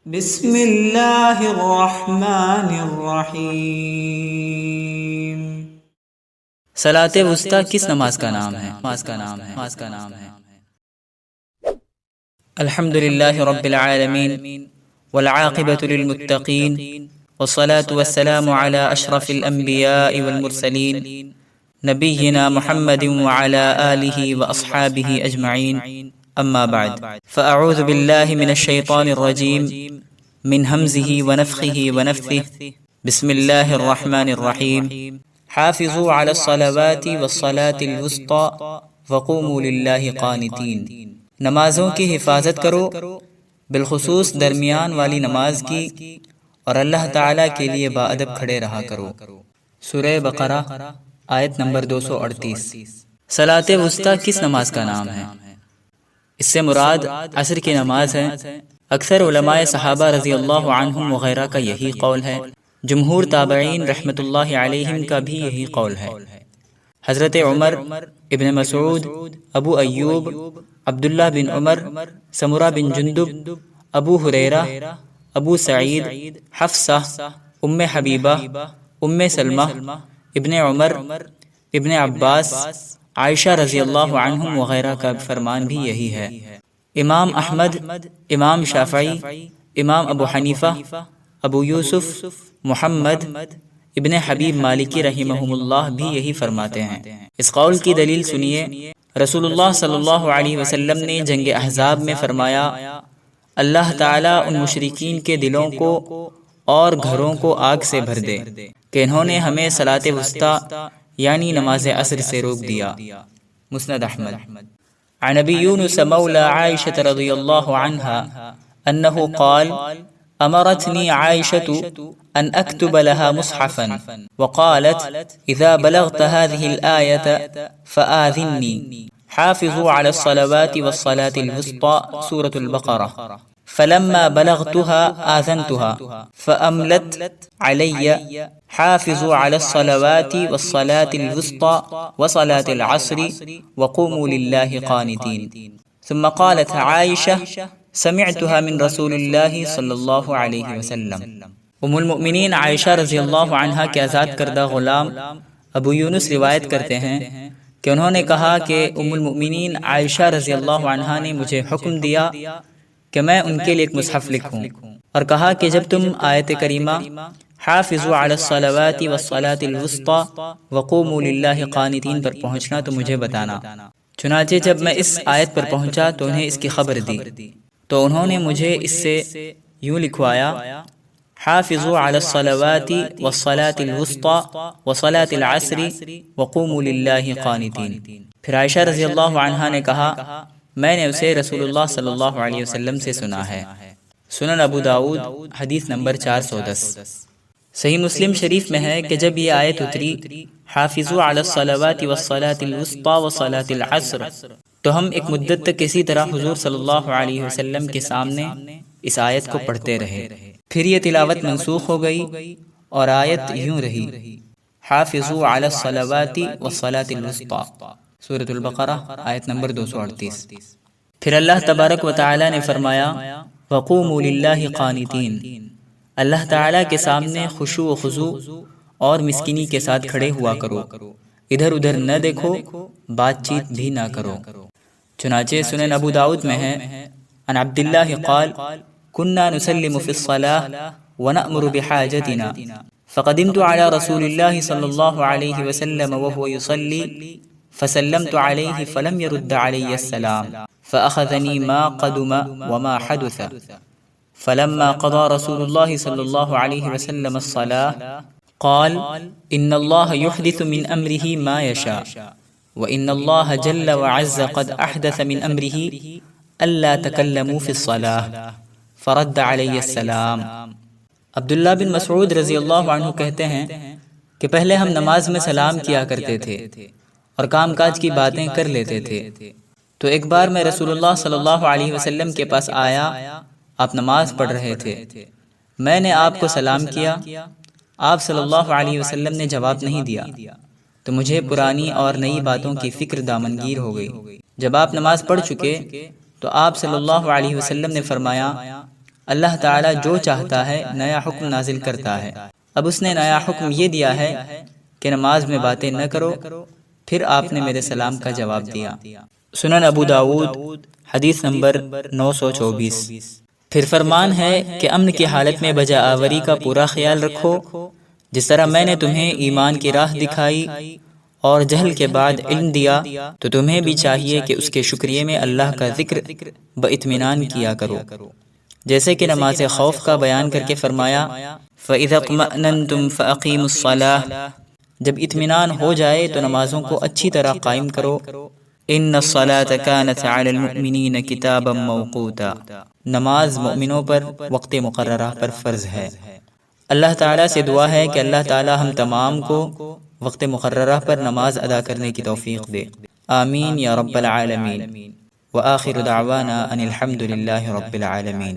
بسم اللہ الرحمن الرحیم۔ صلاۃ وسطیٰ کس نماز کا نام ہے؟ الحمد للہ رب العالمین والعاقبۃ للمتقین والصلاة والسلام علی اشرف الانبیاء والمرسلین نبینا محمد وعلی آلہ واصحابہ اجمعین، اما بعد فاعوذ باللہ من الشیطان الرجیم من ہمزہ ونفخہ ونفثہ، بسم اللہ الرحمن الرحیم، حافظوا علی الصلوات والصلاة الوسطی وقوموا للہ قانتین۔ نمازوں کی حفاظت کرو، بالخصوص درمیان والی نماز کی، اور اللہ تعالیٰ کے لیے باادب کھڑے رہا کرو۔ سورہ بقرہ آیت نمبر 238۔ صلاۃ وسطیٰ کس نماز کا نام ہے؟ اس سے مراد عصر کی نماز ہے۔ اکثر علماء صحابہ رضی اللہ عنہم وغیرہ کا یہی قول ہے، جمہور تابعین رحمۃ اللہ علیہم کا بھی یہی قول ہے۔ حضرت عمر، ابن مسعود، ابو ایوب، عبداللہ بن عمر، سمرہ بن جندب، ابو ہریرہ، ابو سعید، حفصہ، ام حبیبہ، ام سلمہ، ابن عمر، ابن عباس، عائشہ رضی اللہ عنہم وغیرہ کا فرمان بھی یہی ہے۔ امام احمد، امام شافعی، امام ابو حنیفہ، ابو یوسف، محمد ابن حبیب مالکی رحمہم اللہ بھی یہی فرماتے ہیں۔ اس قول کی دلیل سنیے۔ رسول اللہ صلی اللہ علیہ وسلم نے جنگ احزاب میں فرمایا، اللہ تعالیٰ ان مشرکین کے دلوں کو اور گھروں کو آگ سے بھر دے کہ انہوں نے ہمیں صلاۃ وسطیٰ یعنی نماز عصر سے روک دیا۔ مسند احمد۔ عن ابی یونس مولا عائشة رضی اللہ عنہا انہ قال امرتنی عائشة ان اکتب لها مصحفا وقالت اذا بلغت هذه الآية فآذنی، حافظوا على الصلوات والصلاة الوسطى، سورة البقرة، فلما بلغتها آذنتها فأملت علي حافظوا على الصلوات والصلاة الوسطى وصلاة العصر وقوموا لله قانتين۔ ثم قالت عائشة سمعتها من رسول الله صلی اللہ علیہ وسلم۔ ام المؤمنین عائشہ رضی اللہ عنہا کے آزاد کردہ غلام ابو یونس روایت کرتے ہیں کہ انہوں نے کہا کہ ام المؤمنین عائشہ رضی اللہ عنہا نے مجھے حکم دیا کہ میں ان کے لیے ایک مصحف لکھوں، اور کہا کہ جب تم آیت کریمہ حافظوا علی الصلوات والصلاة الوسطی وقوموا للہ قانتین پر پہنچنا تو مجھے بتانا۔ چنانچہ جب میں اس آیت پر پہنچا تو انہیں اس کی خبر دی، تو انہوں نے مجھے اس سے یوں لکھوایا، حافظوا علی الصلوات والصلاة الوسطی وصلاة العصر وقوموا للہ قانتین۔ پھر عائشہ رضی اللہ عنہا نے کہا، میں نے اسے رسول اللہ صلی اللہ علیہ وسلم سے سنا ہے۔ سنن ابو داؤد حدیث نمبر 410۔ صحیح مسلم شریف میں ہے کہ جب یہ آیت اتری، حافظوا علی الصلوات والصلاة الوسطی وصلاة العصر، تو ہم ایک مدت تک اسی طرح حضور صلی اللہ علیہ وسلم کے سامنے اس آیت کو پڑھتے رہے۔ پھر یہ تلاوت منسوخ ہو گئی اور آیت یوں رہی، حافظوا علی الصلوات والصلاة الوسطی، سورة البقرہ آیت نمبر 238۔ پھر اللہ تبارک و تعالی نے فرمایا، وقوموا للہ قانتین، اللہ تعالیٰ کے سامنے خشوع و خضوع اور مسکینی کے ساتھ کھڑے ہوا کرو، ادھر ادھر نہ دیکھو، بات چیت بھی نہ کرو۔ چنانچہ سنن ابو داؤد میں ہے، عن عبداللہ قال كنا نسلم في الصلاة ونأمر بحاجتنا فقدمت على رسول الله صلى الله عليه وسلم وهو يصلي فسلمت عليه فلم يرد علي السلام فأخذني ما قدم وما حدث فلما قضى رسول الله صلى الله عليه وسلم الصلاة قال إن الله يحدث من أمره ما يشاء وإن الله جل وعز قد أحدث من أمره ألا تكلموا في الصلاة فرد علی السلام۔ عبداللہ بن مسعود رضی اللہ عنہ کہتے ہیں کہ پہلے ہم نماز میں سلام کیا کرتے تھے اور کام کاج کی باتیں کر لیتے تھے، تو ایک بار میں رسول اللہ صلی اللہ علیہ وسلم کے پاس آیا، آپ نماز پڑھ رہے تھے، میں نے آپ کو سلام کیا، آپ صلی اللہ علیہ وسلم نے جواب نہیں دیا، تو مجھے پرانی اور نئی باتوں کی فکر دامنگیر ہو گئی۔ جب آپ نماز پڑھ چکے تو آپ صلی اللہ علیہ وسلم نے فرمایا، اللہ تعالیٰ جو چاہتا ہے نیا حکم نازل کرتا ہے۔ اب اس نے نیا حکم یہ دیا ہے کہ نماز میں باتیں نہ کرو، پھر آپ نے میرے سلام کا جواب دیا۔ سنن ابو داؤد حدیث نمبر 924۔ پھر فرمان ہے کہ امن کی حالت میں بجا آوری کا پورا خیال رکھو، جس طرح میں نے تمہیں ایمان کی راہ دکھائی اور جہل کے بعد علم دیا، تو تمہیں بھی چاہیے کہ اس کے شکریہ میں اللہ کا ذکر باطمینان کیا کرو، جیسے کہ نماز خوف کا بیان کر کے فرمایا فَإِذَا اطْمَأْنَنْتُمْ فَأَقِيمُوا الصَّلَاةَ، جب اطمینان ہو جائے تو نمازوں کو اچھی طرح قائم کرو۔ إِنَّ الصَّلَاةَ كَانَتْ عَلَى الْمُؤْمِنِينَ كِتَابًا مَوْقُوتًا، نماز مومنوں پر وقت مقررہ پر فرض ہے۔ اللہ تعالیٰ سے دعا ہے کہ اللہ تعالیٰ ہم تمام کو وقت مقررہ پر نماز ادا کرنے کی توفیق دے، آمین یا رب العالمین۔ وآخر دعوانا ان الحمد للہ رب العالمین۔